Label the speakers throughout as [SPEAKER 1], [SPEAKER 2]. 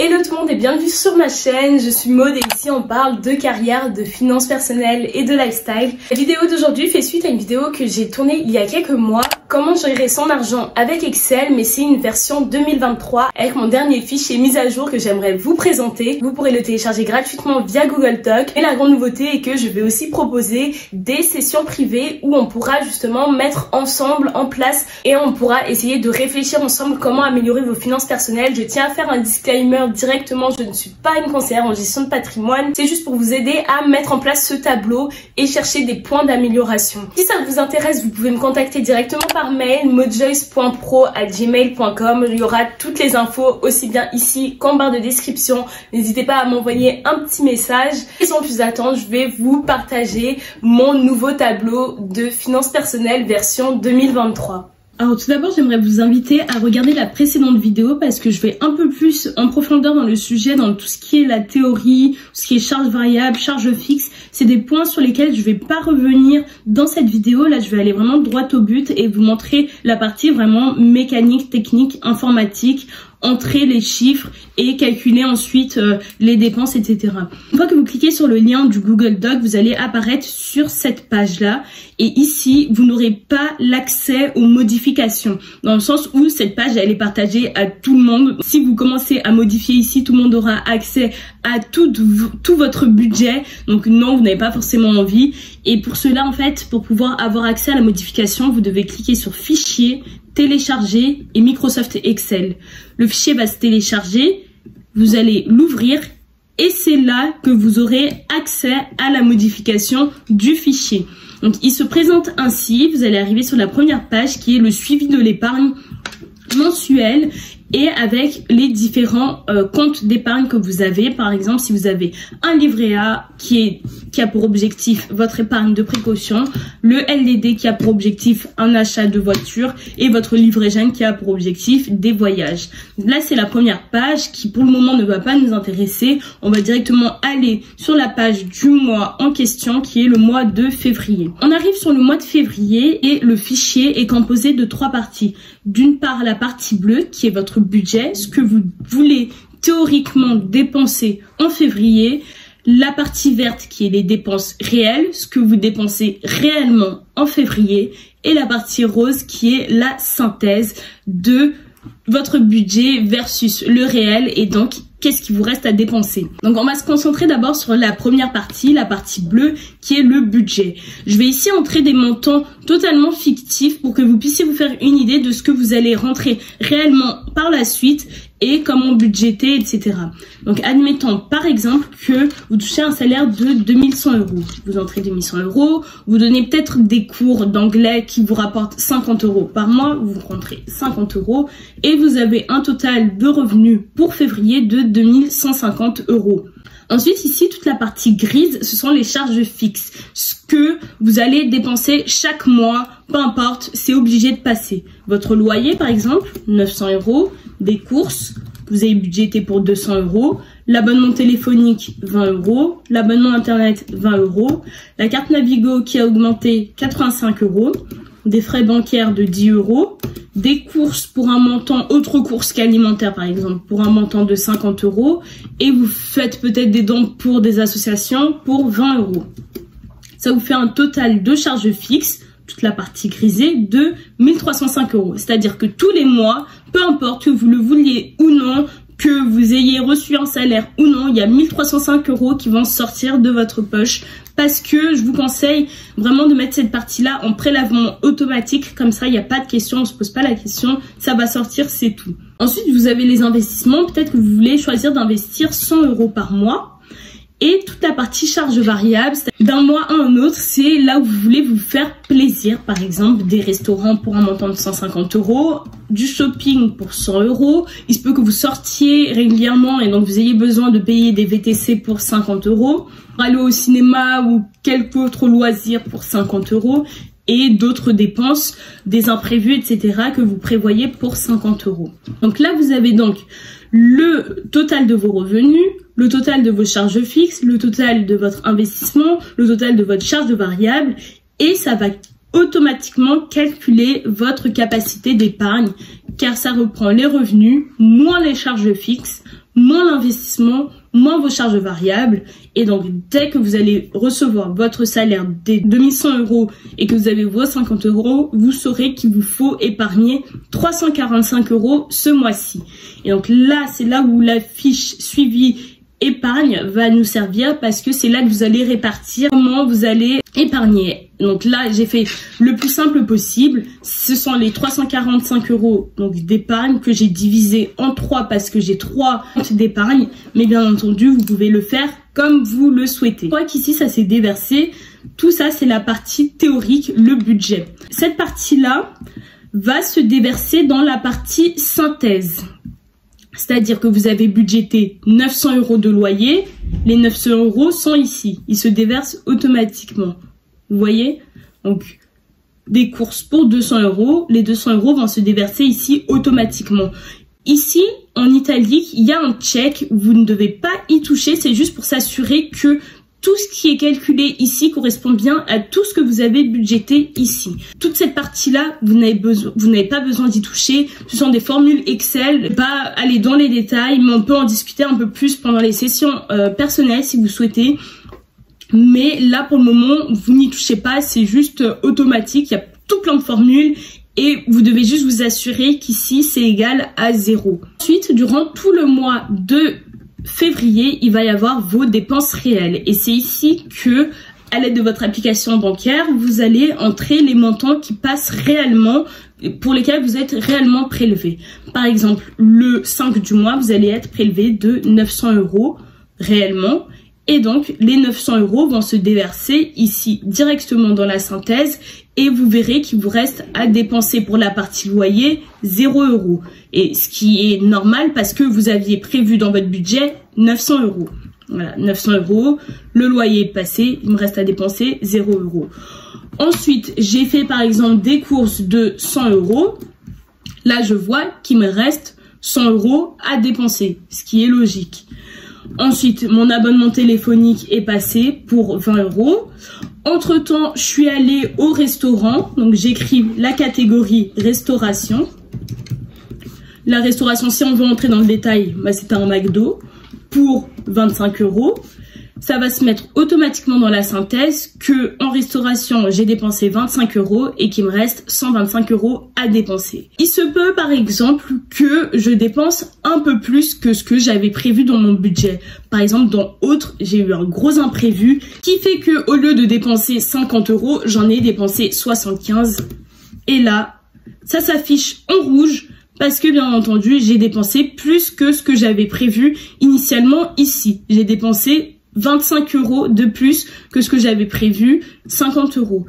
[SPEAKER 1] Hello tout le monde et bienvenue sur ma chaîne, je suis Maud et ici on parle de carrière, de finances personnelles et de lifestyle. La vidéo d'aujourd'hui fait suite à une vidéo que j'ai tournée il y a quelques mois, comment gérer son argent avec Excel, mais c'est une version 2023 avec mon dernier fichier mis à jour que j'aimerais vous présenter. Vous pourrez le télécharger gratuitement via Google Doc et la grande nouveauté est que je vais aussi proposer des sessions privées où on pourra justement mettre ensemble en place et on pourra essayer de réfléchir ensemble comment améliorer vos finances personnelles. Je tiens à faire un disclaimer directement, je ne suis pas une conseillère en gestion de patrimoine, c'est juste pour vous aider à mettre en place ce tableau et chercher des points d'amélioration. Si ça vous intéresse, vous pouvez me contacter directement par mail maudjoyce.pro@gmail.com. Il y aura toutes les infos aussi bien ici qu'en barre de description. N'hésitez pas à m'envoyer un petit message et sans plus attendre, je vais vous partager mon nouveau tableau de finances personnelles version 2023. Alors tout d'abord, j'aimerais vous inviter à regarder la précédente vidéo parce que je vais un peu plus en profondeur dans le sujet, dans tout ce qui est la théorie, tout ce qui est charge variable, charge fixe. C'est des points sur lesquels je vais pas revenir dans cette vidéo. Là, je vais aller vraiment droit au but et vous montrer la partie vraiment mécanique, technique, informatique, entrer les chiffres et calculer ensuite les dépenses, etc. Une fois que vous cliquez sur le lien du Google Doc, vous allez apparaître sur cette page-là. Et ici, vous n'aurez pas l'accès aux modifications. Dans le sens où cette page, elle est partagée à tout le monde. Si vous commencez à modifier ici, tout le monde aura accès à tout votre budget. Donc non, vous n'avez pas forcément envie. Et pour cela, en fait, pour pouvoir avoir accès à la modification, vous devez cliquer sur Fichier, Télécharger et Microsoft Excel. Le fichier va se télécharger, vous allez l'ouvrir et c'est là que vous aurez accès à la modification du fichier. Donc il se présente ainsi, vous allez arriver sur la première page qui est le suivi de l'épargne mensuelle et avec les différents comptes d'épargne que vous avez. Par exemple, si vous avez un livret A qui a pour objectif votre épargne de précaution, le LDD qui a pour objectif un achat de voiture et votre livret jeune qui a pour objectif des voyages. Là, c'est la première page qui pour le moment ne va pas nous intéresser. On va directement aller sur la page du mois en question qui est le mois de février. On arrive sur le mois de février et le fichier est composé de trois parties. D'une part, la partie bleue qui est votre budget, ce que vous voulez théoriquement dépenser en février, la partie verte qui est les dépenses réelles, ce que vous dépensez réellement en février, et la partie rose qui est la synthèse de votre budget versus le réel et donc qu'est-ce qui vous reste à dépenser. Donc on va se concentrer d'abord sur la première partie, la partie bleue qui est le budget. Je vais ici entrer des montants totalement fictifs pour que vous puissiez vous faire une idée de ce que vous allez rentrer réellement par la suite et comment budgéter, etc. Donc admettons par exemple que vous touchez un salaire de 2100 €. Vous entrez 2100 €, vous donnez peut-être des cours d'anglais qui vous rapportent 50 € par mois, vous rentrez 50 € et vous avez un total de revenus pour février de 2150 €. Ensuite, ici, toute la partie grise, ce sont les charges fixes. Ce que vous allez dépenser chaque mois, peu importe, c'est obligé de passer. Votre loyer, par exemple, 900 €, des courses, vous avez budgété pour 200 €, l'abonnement téléphonique, 20 €, l'abonnement internet, 20 €, la carte Navigo qui a augmenté, 85 €, des frais bancaires de 10 €, des courses pour un montant, autre courses qu'alimentaire par exemple, pour un montant de 50 € et vous faites peut-être des dons pour des associations pour 20 €. Ça vous fait un total de charges fixes, toute la partie grisée, de 1305 €. C'est-à-dire que tous les mois, peu importe que vous le vouliez ou non, que vous ayez reçu un salaire ou non, il y a 1305 € qui vont sortir de votre poche parce que je vous conseille vraiment de mettre cette partie-là en prélèvement automatique. Comme ça, il n'y a pas de question, on ne se pose pas la question, ça va sortir, c'est tout. Ensuite, vous avez les investissements. Peut-être que vous voulez choisir d'investir 100 € par mois. Et toute la partie charge variable, d'un mois à un autre, c'est là où vous voulez vous faire plaisir. Par exemple, des restaurants pour un montant de 150 €, du shopping pour 100 €. Il se peut que vous sortiez régulièrement et donc vous ayez besoin de payer des VTC pour 50 €. Aller au cinéma ou quelque autre loisir pour 50 €. Et d'autres dépenses, des imprévus, etc. que vous prévoyez pour 50 €. Donc là, vous avez donc le total de vos revenus, le total de vos charges fixes, le total de votre investissement, le total de votre charge de variable et ça va automatiquement calculer votre capacité d'épargne, car ça reprend les revenus, moins les charges fixes, moins l'investissement, moins vos charges variables. Et donc, dès que vous allez recevoir votre salaire des 2100 € et que vous avez vos 50 €, vous saurez qu'il vous faut épargner 345 € ce mois-ci. Et donc là, c'est là où la fiche suivi épargne va nous servir, parce que c'est là que vous allez répartir comment vous allez épargner. Donc là, j'ai fait le plus simple possible. Ce sont les 345 € donc d'épargne que j'ai divisé en 3 parce que j'ai 3 comptes d'épargne. Mais bien entendu, vous pouvez le faire comme vous le souhaitez. Je crois qu'ici, ça s'est déversé. Tout ça, c'est la partie théorique, le budget. Cette partie-là va se déverser dans la partie synthèse. C'est-à-dire que vous avez budgété 900 € de loyer, les 900 € sont ici, ils se déversent automatiquement. Vous voyez? Donc, des courses pour 200 €, les 200 € vont se déverser ici automatiquement. Ici, en italique, il y a un check, vous ne devez pas y toucher, c'est juste pour s'assurer que tout ce qui est calculé ici correspond bien à tout ce que vous avez budgété ici. Toute cette partie-là, vous n'avez pas besoin d'y toucher. Ce sont des formules Excel. Pas aller dans les détails, mais on peut en discuter un peu plus pendant les sessions personnelles si vous souhaitez. Mais là, pour le moment, vous n'y touchez pas. C'est juste automatique. Il y a tout plein de formules. Et vous devez juste vous assurer qu'ici, c'est égal à 0. Ensuite, durant tout le mois de février, il va y avoir vos dépenses réelles. Et c'est ici que, à l'aide de votre application bancaire, vous allez entrer les montants qui passent réellement, pour lesquels vous êtes réellement prélevé. Par exemple, le 5 du mois, vous allez être prélevé de 900 € réellement. Et donc, les 900 € vont se déverser ici directement dans la synthèse et vous verrez qu'il vous reste à dépenser pour la partie loyer 0 €. Et ce qui est normal parce que vous aviez prévu dans votre budget 900 €. Voilà, 900 €. Le loyer est passé, il me reste à dépenser 0 €. Ensuite, j'ai fait par exemple des courses de 100 €. Là, je vois qu'il me reste 100 € à dépenser, ce qui est logique. Ensuite, mon abonnement téléphonique est passé pour 20 €. Entre-temps, je suis allée au restaurant. Donc, j'écris la catégorie restauration. La restauration, si on veut entrer dans le détail, bah, c'est un McDo pour 25 €. Ça va se mettre automatiquement dans la synthèse que en restauration, j'ai dépensé 25 € et qu'il me reste 125 € à dépenser. Il se peut par exemple que je dépense un peu plus que ce que j'avais prévu dans mon budget. Par exemple, dans autre, j'ai eu un gros imprévu qui fait que au lieu de dépenser 50 €, j'en ai dépensé 75. Et là, ça s'affiche en rouge parce que bien entendu, j'ai dépensé plus que ce que j'avais prévu initialement ici. J'ai dépensé 25 € de plus que ce que j'avais prévu, 50 €.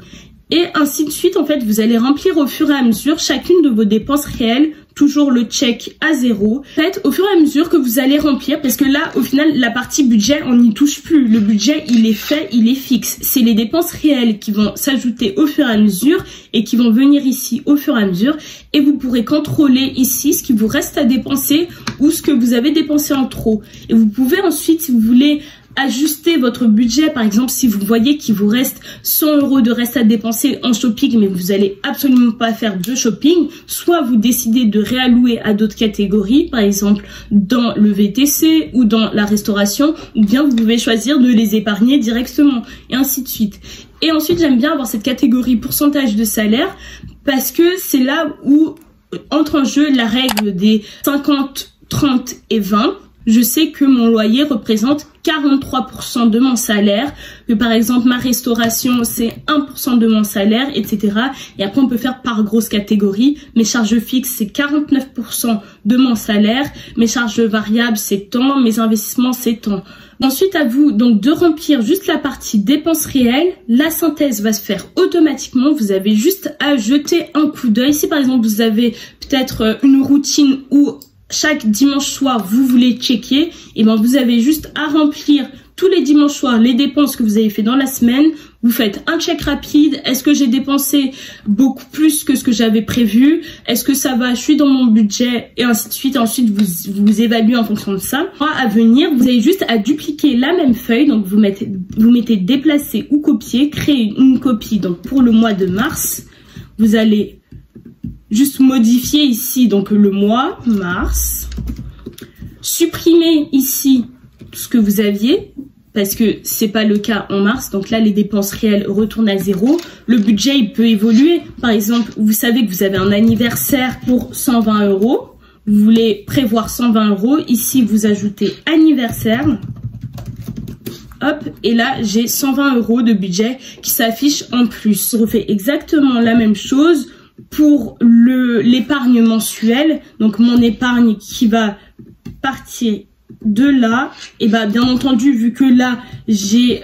[SPEAKER 1] Et ainsi de suite, en fait, vous allez remplir au fur et à mesure chacune de vos dépenses réelles, toujours le check à 0. Faites au fur et à mesure que vous allez remplir, parce que là, au final, la partie budget, on n'y touche plus. Le budget, il est fait, il est fixe. C'est les dépenses réelles qui vont s'ajouter au fur et à mesure et qui vont venir ici au fur et à mesure. Et vous pourrez contrôler ici ce qui vous reste à dépenser ou ce que vous avez dépensé en trop. Et vous pouvez ensuite, si vous voulez, ajuster votre budget. Par exemple, si vous voyez qu'il vous reste 100 € de reste à dépenser en shopping, mais vous allez absolument pas faire de shopping, soit vous décidez de réallouer à d'autres catégories, par exemple dans le VTC ou dans la restauration, ou bien vous pouvez choisir de les épargner directement, et ainsi de suite. Et ensuite, j'aime bien avoir cette catégorie pourcentage de salaire, parce que c'est là où entre en jeu la règle des 50, 30 et 20. Je sais que mon loyer représente 43% de mon salaire, que par exemple ma restauration c'est 1% de mon salaire, etc. Et après on peut faire par grosse catégorie. Mes charges fixes c'est 49% de mon salaire, mes charges variables c'est tant, mes investissements c'est tant. Ensuite à vous donc de remplir juste la partie dépenses réelles. La synthèse va se faire automatiquement, vous avez juste à jeter un coup d'œil. Si par exemple vous avez peut-être une routine où chaque dimanche soir, vous voulez checker, et ben vous avez juste à remplir
[SPEAKER 2] tous les dimanches soirs les dépenses que vous avez fait dans la semaine. Vous faites un check rapide. Est-ce que j'ai dépensé beaucoup plus que ce que j'avais prévu? Est-ce que ça va? Je suis dans mon budget et ainsi de suite. Ensuite, vous évaluez en fonction de ça. À venir, vous avez juste à dupliquer la même feuille. Donc, vous mettez déplacer ou copier, créer une copie. Donc, pour le mois de mars, vous allez juste modifier ici donc le mois mars. Supprimer ici tout ce que vous aviez, parce que c'est pas le cas en mars. Donc là, les dépenses réelles retournent à zéro. Le budget, il peut évoluer. Par exemple, vous savez que vous avez un anniversaire pour 120 €. Vous voulez prévoir 120 €. Ici, vous ajoutez anniversaire. Hop, et là, j'ai 120 € de budget qui s'affiche en plus. Je refais exactement la même chose pour l'épargne mensuelle. Donc, mon épargne qui va partir de là, et bah bien entendu, vu que là j'ai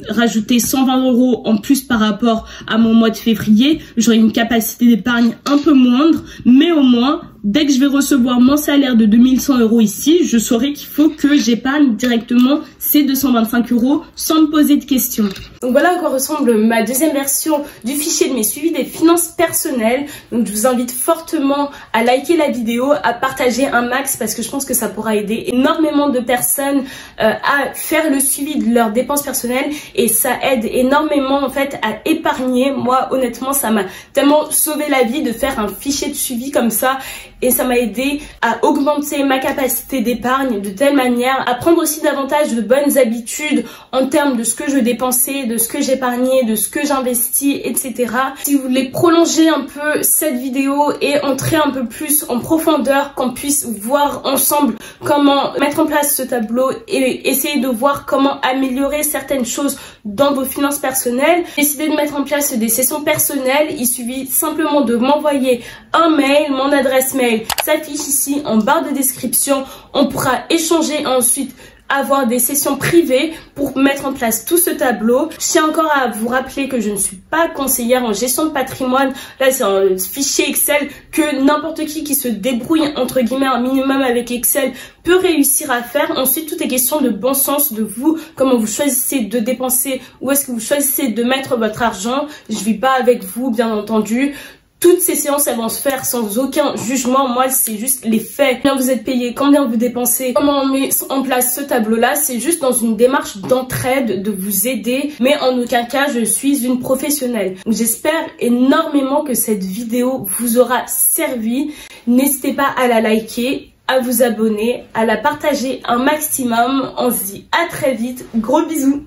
[SPEAKER 2] rajouté 120 € en plus par rapport à mon mois de février, j'aurai une capacité d'épargne un peu moindre, mais au moins dès que je vais recevoir mon salaire de 2100 € ici, je saurai qu'il faut que j'épargne directement ces 225 € sans me poser de questions.
[SPEAKER 1] Donc voilà à quoi ressemble ma deuxième version du fichier de mes suivis des finances personnelles. Donc je vous invite fortement à liker la vidéo, à partager un max parce que je pense que ça pourra aider énormément de personnes à faire le suivi de leurs dépenses personnelles et ça aide énormément en fait à épargner. Moi honnêtement ça m'a tellement sauvé la vie de faire un fichier de suivi comme ça. Et ça m'a aidé à augmenter ma capacité d'épargne de telle manière, à prendre aussi davantage de bonnes habitudes en termes de ce que je dépensais, de ce que j'épargnais, de ce que j'investis, etc. Si vous voulez prolonger un peu cette vidéo et entrer un peu plus en profondeur, qu'on puisse voir ensemble comment mettre en place ce tableau et essayer de voir comment améliorer certaines choses dans vos finances personnelles, décidez de mettre en place des sessions personnelles. Il suffit simplement de m'envoyer un mail, mon adresse mail s'affiche ici en barre de description. On pourra échanger ensuite, avoir des sessions privées pour mettre en place tout ce tableau. Je tiens encore à vous rappeler que je ne suis pas conseillère en gestion de patrimoine. Là, c'est un fichier Excel que n'importe qui se débrouille entre guillemets un minimum avec Excel peut réussir à faire. Ensuite, tout est question de bon sens de vous, comment vous choisissez de dépenser, où est-ce que vous choisissez de mettre votre argent. Je vis pas avec vous, bien entendu. Toutes ces séances, elles vont se faire sans aucun jugement. Moi, c'est juste les faits. Combien vous êtes payé, combien vous dépensez, comment on met en place ce tableau-là. C'est juste dans une démarche d'entraide, de vous aider. Mais en aucun cas, je suis une professionnelle. J'espère énormément que cette vidéo vous aura servi. N'hésitez pas à la liker, à vous abonner, à la partager un maximum. On se dit à très vite. Gros bisous.